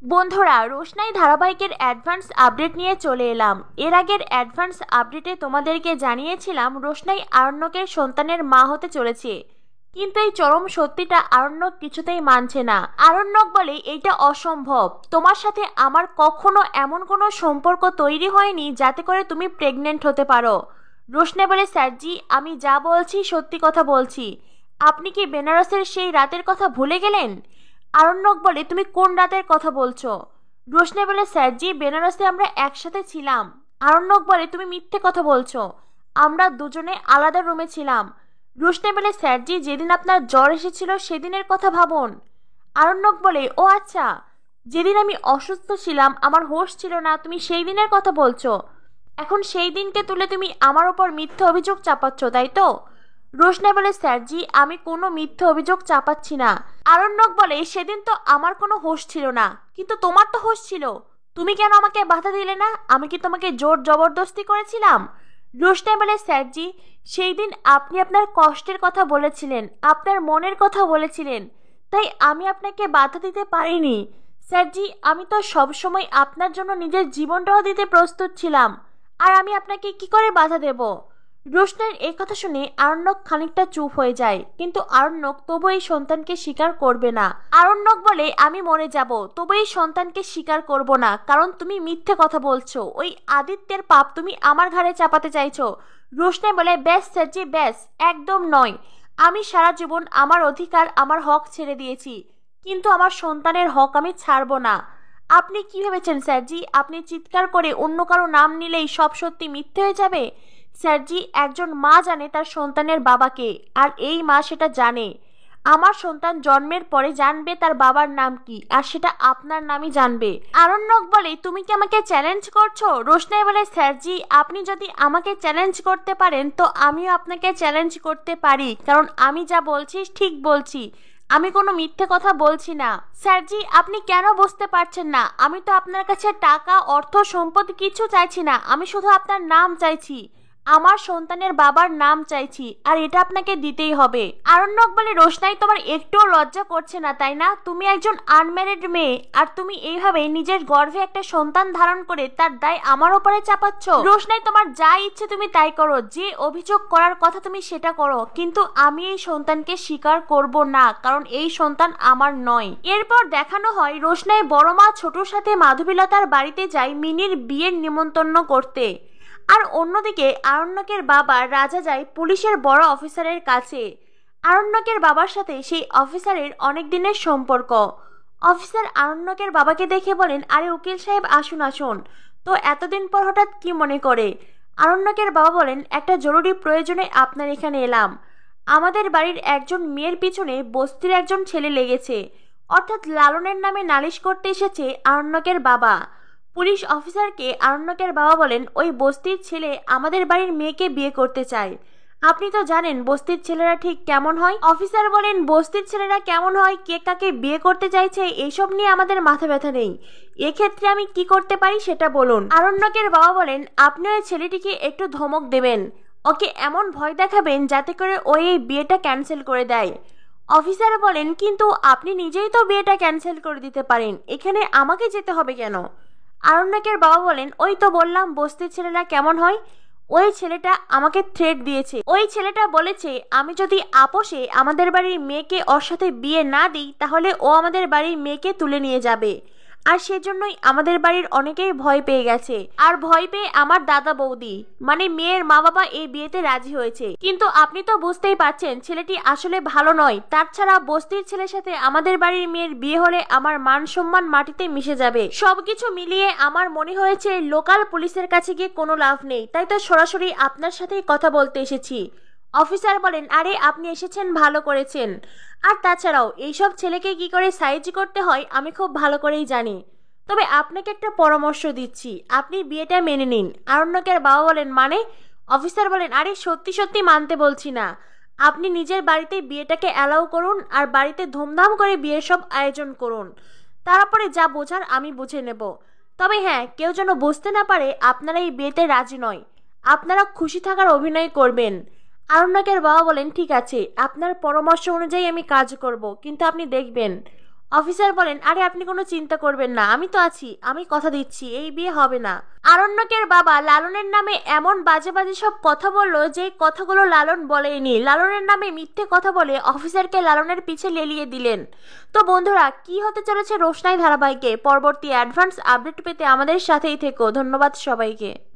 বন্ধুরা, রোশনাই ধারাবাহিকের advance update নিয়ে চলে এলাম। এর আগের অ্যাডভান্স আপডেটে তোমাদেরকে জানিয়েছিলাম রোশনাই আরণ্যকের সন্তানের মা হতে চলেছে, কিন্তু এই চরম সত্যিটা আরণ্যক কিছুতেই মানছে না। আরণ্যক বলে এইটা অসম্ভব, তোমার সাথে আমার কখনো এমন কোনো সম্পর্ক তৈরি হয়নি যাতে করে তুমি প্রেগনেন্ট হতে পারো। রোশনাই বলে, স্যারজি আমি যা বলছি সত্যি কথা বলছি, আপনি কি বেনারসের সেই রাতের কথা ভুলে গেলেন? আরণ্যক বলে, তুমি কোন রাতের কথা বলছো? রোশনাই বলে, স্যারজি বেনারসে আমরা একসাথে ছিলাম। আরণ্যক বলে, তুমি মিথ্যে কথা বলছো, আমরা দুজনে আলাদা রুমে ছিলাম। রোশনাই বলে, স্যারজি যেদিন আপনার জ্বর এসেছিল সেদিনের কথা ভাবুন। আরণ্যক বলে, ও আচ্ছা, যেদিন আমি অসুস্থ ছিলাম, আমার হোশ ছিল না, তুমি সেই দিনের কথা বলছো। এখন সেই দিনকে তুলে তুমি আমার ওপর মিথ্যে অভিযোগ চাপাচ্ছ, তাই তো? রোশনাই বলে, স্যারজি আমি কোনো মিথ্যে অভিযোগ চাপাচ্ছি না। আরণ্যক বলে, সেদিন তো আমার কোনো হোশ ছিল না, কিন্তু তোমার তো হোশ ছিল, তুমি কেন আমাকে বাধা দিলে না? আমি কি তোমাকে জোর জবরদস্তি করেছিলাম? রোশনাই বলে, স্যারজি সেই দিন আপনি আপনার কষ্টের কথা বলেছিলেন, আপনার মনের কথা বলেছিলেন, তাই আমি আপনাকে বাধা দিতে পারিনি। স্যারজি আমি তো সবসময় আপনার জন্য নিজের জীবনটাও দিতে প্রস্তুত ছিলাম, আর আমি আপনাকে কি করে বাধা দেব? রোশনাইয়ের এই কথা শুনে আরণ্যক খানিকটা চুপ হয়ে যায়, কিন্তু আরণ্যক তবু এই সন্তানকে স্বীকার করবে না। আরণ্যক বলে, আমি মরে যাব তবু এই সন্তানকে স্বীকার করব না, কারণ তুমি মিথ্যে কথা বলছো, ওই আদিত্যের পাপ তুমি আমার ঘাড়ে চাপাতে চাইছো। রোশনাই বলে, ব্যাস স্যারজি ব্যাস, একদম নয়, আমি সারা জীবন আমার অধিকার আমার হক ছেড়ে দিয়েছি, কিন্তু আমার সন্তানের হক আমি ছাড়বো না। আপনি কি ভেবেছেন স্যারজি, আপনি চিৎকার করে অন্য কারো নাম নিলেই সব সত্যি মিথ্যে হয়ে যাবে? স্যারজি একজন মা জানে তার সন্তানের বাবাকে, আর এই মা সেটা জানে। আমার সন্তান জন্মের পরে জানবে তার বাবার নাম কি, আর সেটা আপনার নামই জানবে। আরণ্যক বলে, তুমি কি আমাকে চ্যালেঞ্জ করছো? রোশনাই বলে, স্যারজি আপনি যদি আমাকে চ্যালেঞ্জ করতে পারেন তো আমিও আপনাকে চ্যালেঞ্জ করতে পারি, কারণ আমি যা বলছি ঠিক বলছি, আমি কোনো মিথ্যে কথা বলছি না। স্যারজি আপনি কেন বুঝতে পারছেন না? আমি তো আপনার কাছে টাকা অর্থ সম্পদ কিছু চাইছি না, আমি শুধু আপনার নাম চাইছি, আমার সন্তানের বাবার নাম চাইছি, আর এটা আপনাকে দিতেই হবে। আরণ্যক বলে, রোশনাই তোমার একটুও লজ্জা করছে না তাই না? তুমি একজন আনম্যারিড মেয়ে, আর তুমি এইভাবে নিজের গর্ভে একটা সন্তান ধারণ করে তার দায় আমার উপরে চাপাচ্ছ। রোশনাই তোমার যা ইচ্ছে তুমি তাই করো, যে অভিযোগ করার কথা তুমি সেটা করো, কিন্তু আমি এই সন্তানকে স্বীকার করব না, কারণ এই সন্তান আমার নয়। এরপর দেখানো হয় রোশনাই বড় মা ছোটর সাথে মাধবীলতার বাড়িতে যায় মিনির বিয়ের নিমন্ত্রণ করতে, আর অন্যদিকে আরণ্যকের বাবা রাজা যায় পুলিশের বড় অফিসারের কাছে। আরণ্যকের বাবার সাথে সেই অফিসারের অনেক দিনের সম্পর্ক। অফিসার আরণ্যকের বাবাকে দেখে বলেন, আরে উকিল সাহেব আসুন আসুন, তো এতদিন পর হঠাৎ কি মনে করে? আরণ্যকের বাবা বলেন, একটা জরুরি প্রয়োজনে আপনার এখানে এলাম। আমাদের বাড়ির একজন মেয়ের পিছনে বস্তির একজন ছেলে লেগেছে, অর্থাৎ লালনের নামে নালিশ করতে এসেছে আরণ্যকের বাবা। পুলিশ অফিসারকে আরণ্যকের বাবা বলেন, ওই বস্তির ছেলে আমাদের বাড়ির মেয়েকে বিয়ে করতে চায়। আপনি তো জানেন বস্তির ছেলেরা ঠিক কেমন হয়। অফিসার বলেন, বস্তির ছেলেরা কেমন হয়, কে কাকে বিয়ে করতে চাইছে এইসব নিয়ে আমাদের মাথা ব্যথা নেই, এক্ষেত্রে আমি কি করতে পারি সেটা বলুন। আরণ্যকের বাবা বলেন, আপনি ওই ছেলেটিকে একটু ধমক দেবেন, ওকে এমন ভয় দেখাবেন যাতে করে ওই এই বিয়েটা ক্যান্সেল করে দেয়। অফিসার বলেন, কিন্তু আপনি নিজেই তো বিয়েটা ক্যান্সেল করে দিতে পারেন, এখানে আমাকে যেতে হবে কেন? আরণ্যকের বাবা বলেন, ওই তো বললাম বস্তির ছেলেরা কেমন হয়, ওই ছেলেটা আমাকে থ্রেট দিয়েছে, ওই ছেলেটা বলেছে আমি যদি আপোষে আমাদের বাড়ির মেয়েকে ওর সাথে বিয়ে না দিই তাহলে ও আমাদের বাড়ির মেয়েকে তুলে নিয়ে যাবে, আর সেজন্যই আমাদের বাড়ির অনেকেই ভয় পেয়ে গেছে, আর ভয় পেয়ে আমার দাদা বৌদি মানে মেয়ের মা বাবা এই বিয়েতে রাজি হয়েছে। কিন্তু আপনি তো বুঝতেই পারছেন ছেলেটি আসলে ভালো নয়, তাছাড়া বস্তির ছেলের সাথে আমাদের বাড়ির মেয়ের বিয়ে হলে আমার মান সম্মান মাটিতে মিশে যাবে। সবকিছু মিলিয়ে আমার মনে হয়েছে লোকাল পুলিশের কাছে গিয়ে কোনো লাভ নেই, তাই তো সরাসরি আপনার সাথেই কথা বলতে এসেছি। অফিসার বলেন, আরে আপনি এসেছেন ভালো করেছেন, আর তাছাড়াও এইসব ছেলেকে কি করে সাইজ করতে হয় আমি খুব ভালো করেই জানি, তবে আপনাকে একটা পরামর্শ দিচ্ছি, আপনি বিয়েটা মেনে নিন। আরণ্যকের বাবা বলেন, মানে? অফিসার বলেন, আরে সত্যি সত্যি মানতে বলছি না, আপনি নিজের বাড়িতে বিয়েটাকে অ্যালাউ করুন, আর বাড়িতে ধুমধাম করে বিয়ের সব আয়োজন করুন, তারপরে যা বোঝার আমি বুঝে নেব। তবে হ্যাঁ, কেউ যেন বুঝতে না পারে আপনারা এই বিয়েতে রাজি নয়, আপনারা খুশি থাকার অভিনয় করবেন। আরণ্যকের বাবা বলেন, ঠিক আছে, আপনার পরামর্শ অনুযায়ী আমি কাজ করব, কিন্তু আপনি দেখবেন অফিসার বলেন, আরে আপনি কোনো চিন্তা করবেন না, আমি তো আছি, আমি কথা দিচ্ছি এই বিয়ে হবে না। আরণ্যকের বাবা লালনের নামে এমন বাজে বাজে সব কথা বলল যে কথাগুলো লালন বলেনি। লালনের নামে মিথ্যে কথা বলে অফিসারকে লালনের পিছে লেলিয়ে দিলেন। তো বন্ধুরা, কি হতে চলেছে রোশনাই ধারাবাহিকে পরবর্তী অ্যাডভান্স আপডেট পেতে আমাদের সাথেই থেকো। ধন্যবাদ সবাইকে।